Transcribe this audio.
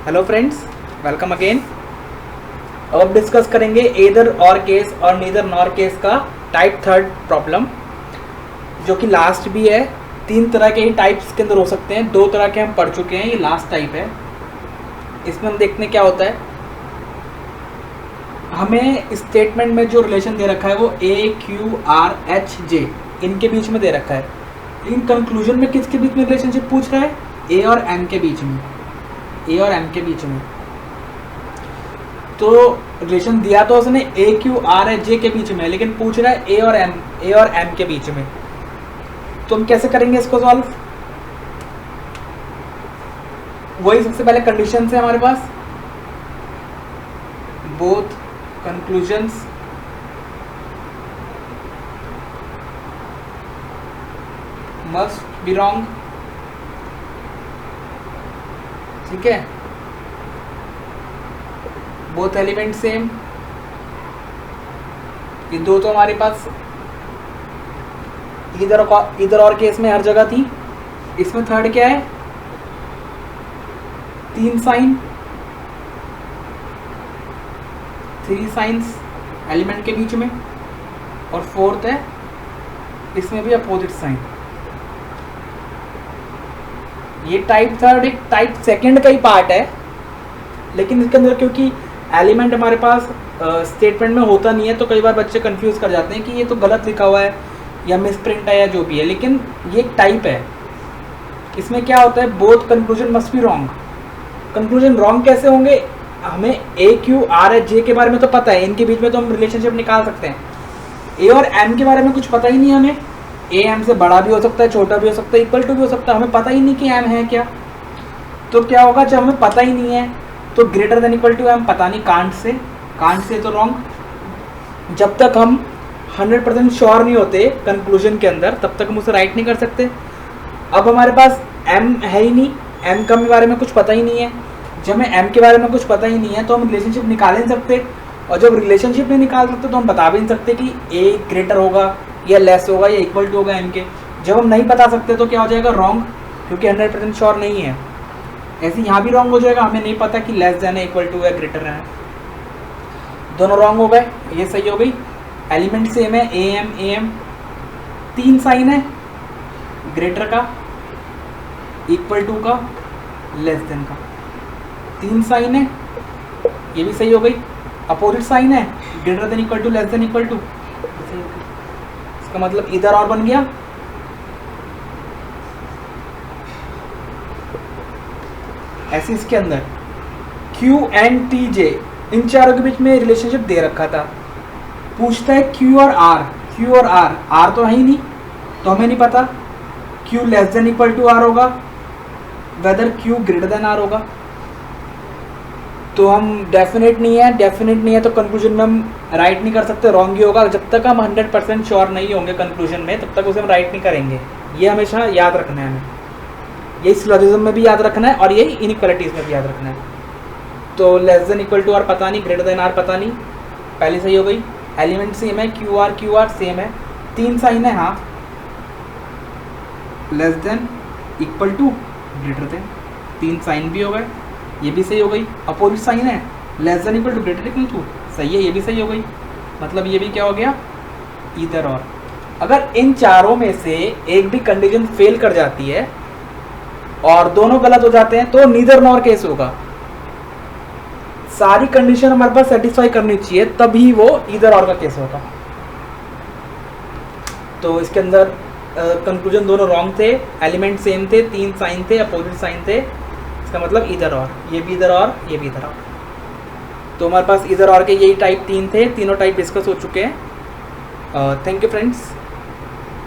Hello friends, welcome again. अब discuss करेंगे either और केस और नीदर नॉर केस का टाइप थर्ड प्रॉब्लम, जो कि लास्ट भी है। तीन तरह के ही टाइप्स के अंदर हो सकते हैं, दो तरह के हम पढ़ चुके हैं, ये लास्ट टाइप है। इसमें हम देखते हैं क्या होता है। हमें स्टेटमेंट में जो रिलेशन दे रखा है वो ए क्यू आर एच जे इनके बीच में दे रखा है। इन कंक्लूजन में किसके बीच में रिलेशनशिप पूछ रहा है? ए और एम के बीच में, ए और एम के बीच में। तो रिलेशन दिया तो उसने ए क्यू आर एच जे के बीच में, लेकिन पूछ रहा है ए और एम के बीच में। तो हम कैसे करेंगे इसको सॉल्व? वही सबसे पहले कंडीशन है हमारे पास, both conclusions must be wrong. ठीक है, बोथ एलिमेंट सेम, ये दो तो हमारे पास इधर और केस में हर जगह थी। इसमें थर्ड क्या है? तीन साइन, थ्री साइंस एलिमेंट के बीच में, और फोर्थ है इसमें भी अपोजिट साइन। ये टाइप थर्ड एक टाइप सेकंड का ही पार्ट है, लेकिन इसके अंदर क्योंकि एलिमेंट हमारे पास स्टेटमेंट में होता नहीं है, तो कई बार बच्चे कंफ्यूज कर जाते हैं कि ये तो गलत लिखा हुआ है या मिसप्रिंट है या जो भी है, लेकिन ये एक टाइप है। इसमें क्या होता है? Both conclusion must be wrong. Conclusion wrong कैसे होंगे? हमें ए क्यू आर एच जे के बारे में तो पता है, इनके बीच में तो हम रिलेशनशिप निकाल सकते हैं। ए और एम के बारे में कुछ पता ही नहीं है हमें। ए एम से बड़ा भी हो सकता है, छोटा भी हो सकता है, इक्वल टू भी हो सकता है, हमें पता ही नहीं कि एम है क्या। तो क्या होगा जब हमें पता ही नहीं है? तो greater than equal to M पता नहीं, कांट से तो रॉन्ग। जब तक हम 100% श्योर नहीं होते कंक्लूजन के अंदर, तब तक हम उसे राइट नहीं कर सकते। अब हमारे पास एम है ही नहीं, एम के बारे में कुछ पता ही नहीं है। जब हमें एम के बारे में कुछ पता ही नहीं है तो हम रिलेशनशिप निकाल नहीं सकते, और जब रिलेशनशिप नहीं निकाल सकते तो हम बता भी नहीं सकते कि ए ग्रेटर होगा या लेस होगा या इक्वल टू होगा एम के। जब हम नहीं बता सकते तो क्या हो जाएगा? रॉन्ग, क्योंकि 100% श्योर नहीं है। ऐसे यहाँ भी रॉन्ग हो जाएगा, हमें नहीं पता कि लेस देन है, इक्वल टू है, ग्रेटर है। दोनों रॉन्ग हो गए, ये सही हो गई। एलिमेंट सेम है, ए एम, तीन साइन है, ग्रेटर का, इक्वल टू का, लेस देन का। तीन साइन है, ये भी सही हो गई। अपोजिट साइन है, greater than equal to, less than equal to, सही हो गई। इसका मतलब इधर और बन गया। ऐसे इसके अंदर Q एंड टी जे, इन चारों के बीच में रिलेशनशिप दे रखा था। पूछता है Q और R तो है ही नहीं, तो हमें नहीं पता Q less than equal to R होगा, whether Q greater than R होगा। तो हम डेफिनेट नहीं है तो कंक्लूजन में हम राइट नहीं कर सकते, रॉन्ग ही होगा। जब तक हम 100% श्योर नहीं होंगे कंक्लूजन में, तब तक उसे हम राइट नहीं करेंगे। ये हमेशा याद रखना है हमें, यही सिलोजिज्म में भी याद रखना है और यही इनइक्वालिटीज में भी याद रखना है। तो less than equal to R पता नहीं, ग्रेटर देन आर पता नहीं, पहली सही हो गई। एलिमेंट सेम है, क्यू आर सेम है, तीन साइन है, हाँ, less than equal to, greater than, तीन साइन भी हो गए, ये भी सही हो गई। अपोजिट साइन है, less than equal to, greater equal to, सही है, ये भी सही हो गई। मतलब ये भी क्या हो गया? ईदर और। अगर इन चारों में से एक भी कंडीशन फेल कर जाती है और दोनों गलत हो जाते हैं तो नीदर नॉर केस होगा। सारी कंडीशन हमारे पास सेटिस्फाई करनी चाहिए, तभी वो ईदर और का केस होगा। तो इसके अंदर कंक्लूजन दोनों रॉन्ग थे, एलिमेंट सेम थे, तीन साइन थे, अपोजिट साइन थे, इसका मतलब ईदर और, ये भी ईदर और, ये भी ईदर और। तो हमारे पास ईदर और के यही टाइप तीन थे, तीनों टाइप डिस्कस हो चुके हैं। Thank you friends.